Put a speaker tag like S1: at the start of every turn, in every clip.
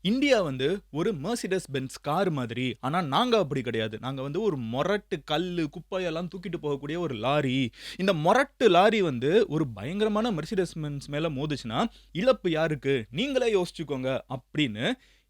S1: India வந்து ஒரு Mercedes Benz car மாதிரி. ஆனா, நாங்க அப்படி கிடையாது. நாங்க வந்து ஒரு மொரட்டு கல்லு, குப்பையெல்லாம் தூக்கிட்டு போகக்கூடிய ஒரு லாரி. இந்த மொரட்டு லாரி வந்து ஒரு பயங்கரமான மெர்சிடஸ் பென்ஸ் மேல மோதுச்சுன்னா, இழப்பு யாருக்கு? நீங்களே யோசிச்சுக்கோங்க அப்படின்னு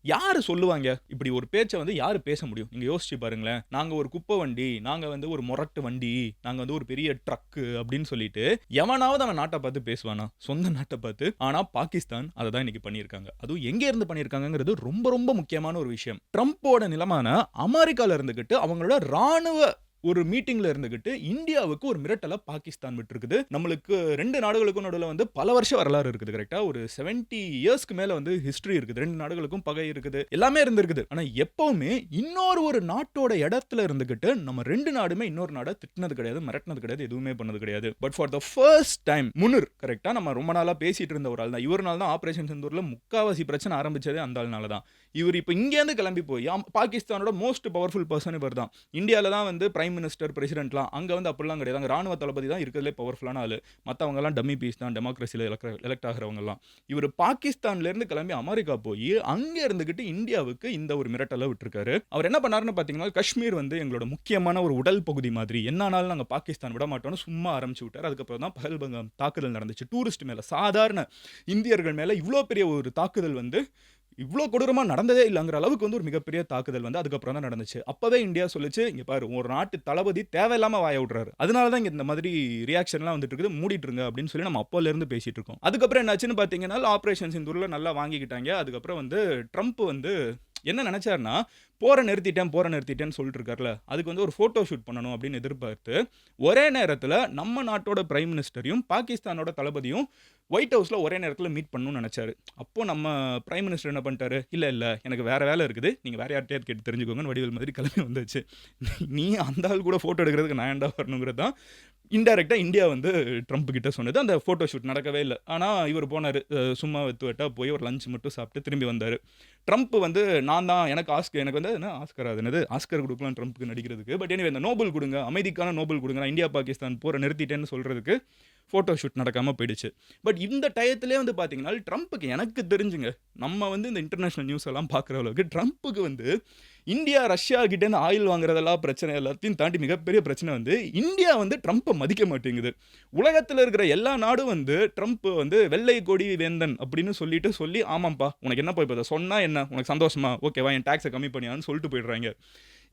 S1: யாரு சொல்லுவாங்க? இப்படி ஒரு பேச்ச வந்து யாரு பேச முடியும்? நீங்க யோசிச்சு பாருங்களேன். நாங்க ஒரு குப்பை வண்டி, நாங்க வந்து ஒரு மொரட்டு வண்டி, நாங்க வந்து ஒரு பெரிய ட்ரக்கு அப்படின்னு சொல்லிட்டு, எவனாவது அவன் நாட்ட பார்த்து பேசுவானா? சொந்த நாட்ட பார்த்து. ஆனா, பாகிஸ்தான் அத தான் இன்னைக்கு பண்ணியிருக்காங்க. அதுவும் எங்க இருந்து பண்ணியிருக்காங்கங்கிறது ரொம்ப ரொம்ப முக்கியமான ஒரு விஷயம். ட்ரம்போட நிலமான அமெரிக்கால இருந்துகிட்டு அவங்களோட ராணுவ ஒரு மீட்டிங்ல இருந்துகிட்டு இந்தியாவுக்கு ஒரு மிரட்டல பாகிஸ்தான் விட்டிருக்குது. நம்மளுக்கு 2 நாடுகளுக்கும் நடுவுல வந்து பல வருஷ வரலாறு இருக்குது. கரெக்ட்டா ஒரு 70 இயர்ஸ்க்கு மேல வந்து ஹிஸ்டரி இருக்குது. 2 நாடுகளுக்கும் பகை இருக்குது. எல்லாமே இருந்திருக்குது. ஆனா எப்பவுமே இன்னொரு நாட்டோட இடத்துல இருந்துகிட்டு நம்ம 2 நாடுமே இன்னொரு நாட திட்டுனது கிடையாது, மிரட்டுனது கிடையாது, எதுவுமே பண்ணது கிடையாது. But for the first time Munir கரெக்ட்டா நம்ம ரொம்ப நாளா பேசிட்டு இருந்த ஒரு ஆள் தான். இவர்னால தான் ஆபரேஷன் சிந்தூர்ல முக்காவாசி பிரச்சனை ஆரம்பிச்சதே அந்த ஆள்னால தான். இவர் இப்ப இங்கேருந்து கிளம்பி போய் பாகிஸ்தானோட மோஸ்ட் பவர்ஃபுல் பர்சன் இவர் தான். இந்தியால தான் வந்து பிரைம் மினிஸ்டர், பிரசிடென்ட்லாம். அங்க வந்து அப்படிலாம் கிடையாது. அங்க ராணுவ தளபதி தான் இருக்கிறதுலே பவர்ஃபுல்லான ஆளு. மத்தவங்கலாம் டம்மி பீஸ் தான் டெமோக்ரஸில எலெக்ட் ஆகுறவங்கலாம். இவரு பாகிஸ்தான்ல இருந்து கிளம்பி அமெரிக்கா போய் அங்க இருந்துகிட்டு இந்தியாவுக்கு இந்த ஒரு மிரட்டல விட்டுருக்காரு. அவர் என்ன பண்ணாருன்னு பார்த்தீங்கன்னா, காஷ்மீர் வந்து எங்களோட முக்கியமான ஒரு உடல் பகுதி மாதிரி. என்ன ஆனாலும் நாங்க பாகிஸ்தான் விட மாட்டோம்னு சும்மா ஆரம்பிச்சு விட்டாரு. அதுக்கப்புறம் தான் பஹல்காம் தாக்குதல் நடந்துச்சு. டூரிஸ்ட் மேல, சாதாரண இந்தியர்கள் மேல இவ்ளோ பெரிய ஒரு தாக்குதல் வந்து இவ்ளோ கொடூரமா நடந்ததே இல்லங்கிற அளவுக்கு வந்து ஒரு மிகப்பெரிய தாக்குதல் வந்து அதுக்கப்புறம் தான் நடந்துச்சு. அப்பவே இந்தியா சொல்லுச்சு, "இங்க பாரு ஒரு நாட்டு தளபதி தேவையில்லாம வாய விடுறாரு. அதனால தான் இங்க இந்த மாதிரி ரியாக்ஷன்லாம் வந்துட்டு இருக்குது. மூடிட்டு இருங்க" அப்படின்னு சொல்லி நம்ம அப்போல இருந்து பேசிட்டு இருக்கோம். அதுக்கப்புறம் என்னாச்சுன்னு பார்த்தீங்கன்னா, ஆபரேஷன் சிந்தூர்ல நல்லா வாங்கிக்கிட்டாங்க. அதுக்கப்புறம் வந்து ட்ரம்ப் வந்து என்ன நெனச்சாருன்னா, போர நிறுத்திட்டேன்னு சொல்லிட்டு இருக்கார்ல, அதுக்கு வந்து ஒரு ஃபோட்டோ ஷூட் பண்ணணும் அப்படின்னு எதிர்பார்த்து, ஒரே நேரத்தில நம்ம நாட்டோட பிரைம் மினிஸ்டரையும், பாகிஸ்தானோட தளபதியும் ஒயிட் ஹவுஸ்ல ஒரே நேரத்தில மீட் பண்ணணும்னு நெனச்சாரு. அப்போ நம்ம பிரைம் மினிஸ்டர் என்ன பண்ணிட்டாரு, "இல்ல, இல்ல எனக்கு வேற வேலை இருக்குது. நீங்க வேற யார்ட்டயாவது கேட்டு தெரிஞ்சுக்கோங்கன்னு" வடிவேல் மாதிரி கிளம்பி வந்தாச்சு. நீ அந்த ஆள் கூட ஃபோட்டோ எடுக்கிறதுக்கு நான் ஏன்டா வரணுங்கிறது தான் இன்டைரக்ட்டா இந்தியா வந்து ட்ரம்ப் கிட்ட சொன்னது. அந்த ஃபோட்டோ ஷூட் நடக்கவே இல்ல. ஆனா இவரு போனாரு. சும்மா வெத்து வெட்டா போய் ஒரு லஞ்ச் மட்டும் சாப்பிட்டு திரும்பி வந்தாரு. ட்ரம்ப் வந்து நான் தான் எனக்கு வந்து என்ன ஆஸ்கரா அது என்னது? ஆஸ்கர் குடுக்கலாம் ட்ரம்ப்க்கு நடிக்கிறதுக்கு. பட் எனிவே இந்த நோபல் குடுங்க. அமைதிக்கான நோபல் குடுங்க. நான் இந்தியா, பாகிஸ்தான் போர நிறுத்திட்டேன்னு சொல்றதுக்கு ஃபோட்டோ ஷூட் நடக்காம போயிடுச்சு. பட் இந்த டயத்திலே வந்து பார்த்தீங்கன்னா, ட்ரம்ப்க்கு எனக்கு தெரிஞ்சுங்க, நம்ம வந்து இந்த இன்டர்நேஷனல் நியூஸ் எல்லாம் பார்க்குற அளவுக்கு ட்ரம்ப்க்கு வந்து இந்தியா, ரஷ்யா கிட்டேருந்து ஆயில் வாங்குறதெல்லாம் பிரச்சனை எல்லாத்தையும் தாண்டி மிகப்பெரிய பிரச்சனை வந்து, இந்தியா வந்து ட்ரம்ப மதிக்க மாட்டேங்குது. உலகத்தில இருக்கிற எல்லா நாடும் வந்து ட்ரம்ப் வந்து வெள்ளை கொடி வேந்தன் அப்படின்னு சொல்லிட்டு சொல்லி, "ஆமாம்ப்பா உனக்கு என்னப்பா இப்ப இத சொன்னா என்ன? உனக்கு சந்தோஷமா? ஓகேவா? என் டாக்ஸ கம்மி பண்ணியான்னு" சொல்லிட்டு போயிடுறாங்க.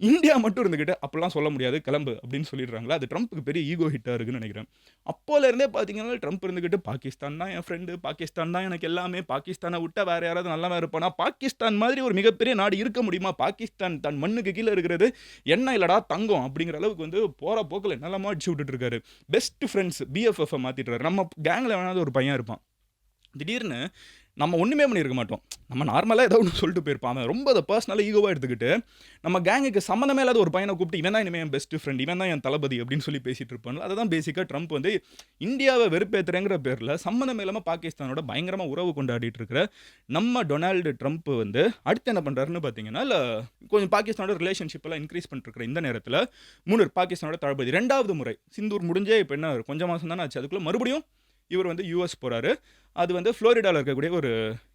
S1: இந்தியா மட்டும் இருந்துகிட்டு, "அப்படிலாம் சொல்ல முடியாது. கிளம்பு" அப்படின்னு சொல்லிடுறாங்களா. அது ட்ரம்ப்க்கு பெரிய ஈகோ ஹிட்டா இருக்குன்னு நெனைக்கிறேன். அப்போல இருந்தே பார்த்தீங்கன்னா, ட்ரம்ப் இருந்துகிட்டு, "பாகிஸ்தான் தான் என் ஃப்ரெண்டு. பாகிஸ்தான் தான் எனக்கு எல்லாமே. பாகிஸ்தான விட்டா வேற யாராவது நல்லவன் இருப்பானா? பாகிஸ்தான் மாதிரி ஒரு மிகப்பெரிய நாடு இருக்க முடியுமா? பாகிஸ்தான் தன் மண்ணுக்கு கீழ இருக்கிறது எண்ணெய் இல்லடா தங்கம்." அப்படிங்கிற அளவுக்கு வந்து போற போக்குல என்னெல்லாமோ அடிச்சு விட்டுட்டு இருக்காரு. பெஸ்ட் ஃபிரெண்ட்ஸ் பிஎஃப்எஃப் மாத்திட்டாரு. நம்ம கேங்ல எவனாவது ஒரு பையன் இருப்பான். திடீர்னு நம்ம ஒண்ணுமே பண்ணியிருக்க மாட்டோம். நம்ம நார்மலா ஏதோ ஒண்ணு சொல்லிட்டு போயிருப்பான். அவன் ரொம்ப அத பெர்சனலா ஈகோவா எடுத்துக்கிட்டு, நம்ம கேங்குக்கு சம்மந்தமே இல்லாத ஒரு பையன கூப்பிட்டு, "இவன் தான் இனிமே என் பெஸ்ட் ஃபிரெண்ட். இவன் தான் என் தளபதி" அப்படின்னு சொல்லி பேசிட்டு இருப்பான்ல. அததான் பேசிக்கா ட்ரம்ப் வந்து இந்தியாவ வெறுப்பேத்துறேங்கிற பேர்ல சம்மந்தமே இல்லாம பாகிஸ்தானோட பயங்கரமா உறவு கொண்டாடிட்டு இருக்கிற நம்ம டொனால்டு ட்ரம்ப் வந்து அடுத்து என்ன பண்றாருன்னு பார்த்தீங்கன்னா, கொஞ்சம் பாகிஸ்தானோட ரிலேஷன்ஷிப் எல்லாம் இன்கிரீஸ் பண்ணிட்டு இருக்கிற இந்த நேரத்தில, முனிர் பாகிஸ்தானோட தளபதி 2வது முறை சிந்தூர் முடிஞ்சே இப்ப என்ன கொஞ்சம் மாசம் தானே ஆச்சு. அதுக்குள்ள மறுபடியும் இவர் வந்து யுஎஸ் போறாரு. அது வந்து புளோரிடால இருக்கக்கூடிய ஒரு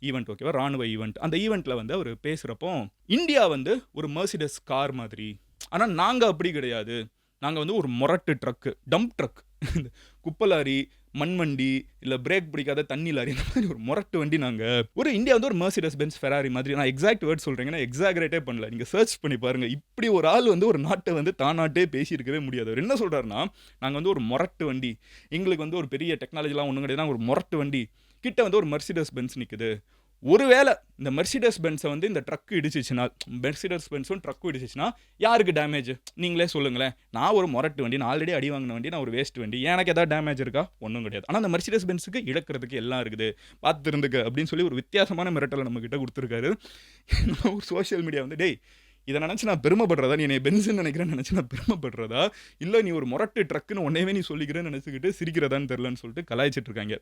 S1: ஈவென்ட் ஓகேவா? ராணுவ ஈவென்ட். அந்த ஈவென்ட்ல வந்து அவரு பேசுறப்போ, "இந்தியா வந்து ஒரு மெர்சிடஸ் கார் மாதிரி. ஆனா நாங்க அப்படி கிடையாது. நாங்க வந்து ஒரு மொரட்டு ட்ரக், டம்ப் ட்ரக். குப்ப லாரி, மண் வண்டி, இல்ல பிரேக் பிடிக்காத தண்ணி லாரி அந்த மாதிரி ஒரு மொரட்டு வண்டி நாங்க. ஒரு இந்தியா வந்து ஒரு மெர்சிடஸ் பென்ஸ், ஃபெராரி மாதிரி." நான் எக்ஸாக்ட் வேர்ட் சொல்றேங்க. நான் எக்ஸாகரேட்டே பண்ணல. நீங்க சர்ச் பண்ணி பாருங்க. இப்படி ஒரு ஆள் வந்து ஒரு நாட்ட வந்து தான் நாட்டே பேசியிருக்கவே முடியாது. அவரு என்ன சொல்றாருன்னா, "நாங்க வந்து ஒரு மொரட்டு வண்டி. எங்களுக்கு வந்து ஒரு பெரிய டெக்னாலஜிலாம் ஒண்ணும் கிடையாது. நாங்க ஒரு மொரட்டு வண்டி. கிட்ட வந்து ஒரு மெர்சிடஸ் பென்ஸ் நிக்குது. ஒருவேள இந்த மெர்சிடஸ் பென்ஸ வந்து இந்த ட்ரக் இடிச்சுச்சுன்னா, மெர்சிடஸ் பென்ஸும் ட்ரக்கும் இடிச்சுச்சுன்னா, யாருக்கு டேமேஜ்? நீங்களே சொல்லுங்களேன். நான் ஒரு மொரட்டு வண்டி. நான் ஆல்ரெடி அடி வாங்கின வண்டி. நான் ஒரு வேஸ்ட் வண்டி. எனக்கு ஏதாவது டேமேஜ் இருக்கா? ஒண்ணும் கிடையாது. ஆனா அந்த மெர்சிடஸ் பென்ஸுக்கு இழக்கிறதுக்கு எல்லாம் இருக்குது. பார்த்து இருந்துக்க" அப்படின்னு சொல்லி ஒரு வித்தியாசமான மிரட்டல நம்ம கிட்ட குடுத்திருக்காரு. ஒரு சோசியல் மீடியா வந்து, "டேய் இத நெனச்சு நான் பெருமைப்படுறதா? நீ என்னைய பென்ஸ்ன்னு நெனைக்கிறேன்னு நெனச்சு நான் பெருமைப்படுறதா? இல்ல நீ ஒரு மொரட்டு ட்ரக்குன்னு உன்னையவே நீ சொல்லிக்கிறேன்னு நெனச்சுக்கிட்டு சிரிக்கிறதான்னு தெரியலன்னு" சொல்லிட்டு கலாய்ச்சிட்டு இருக்காங்க.